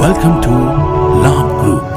Welcome to Lab Group.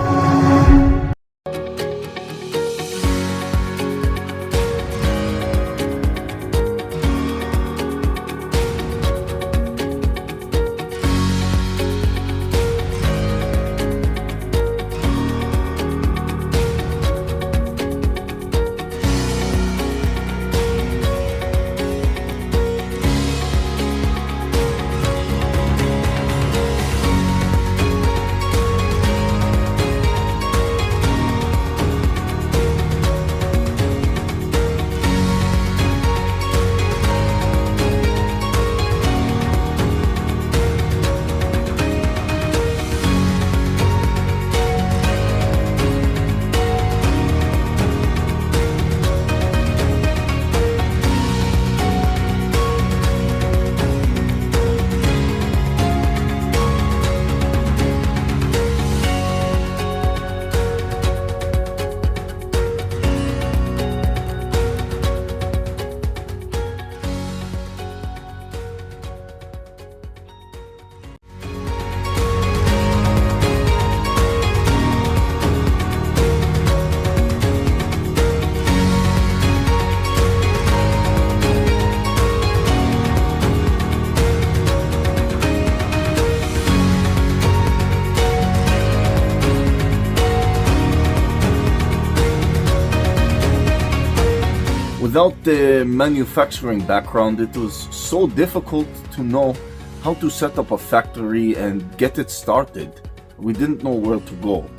Without the manufacturing background, it was so difficult to know how to set up a factory and get it started. We didn't know where to go.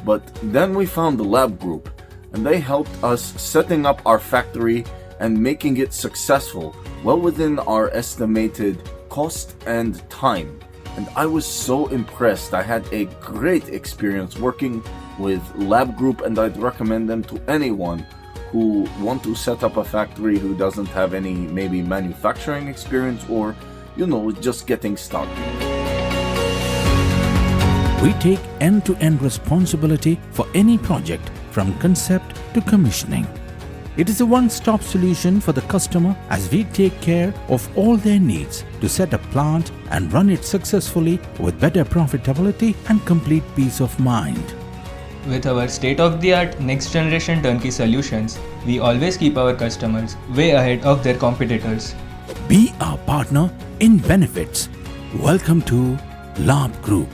But then we found the Lab Group, and they helped us setting up our factory and making it successful, well within our estimated cost and time. And I was so impressed. I had a great experience working with Lab Group, and I'd recommend them to anyone who want to set up a factory who doesn't have any maybe manufacturing experience or, just getting started. We take end-to-end responsibility for any project from concept to commissioning. It is a one-stop solution for the customer as we take care of all their needs to set a plant and run it successfully with better profitability and complete peace of mind. With our state-of-the-art next-generation turnkey solutions, we always keep our customers way ahead of their competitors. Be our partner in benefits. Welcome to Lab Group.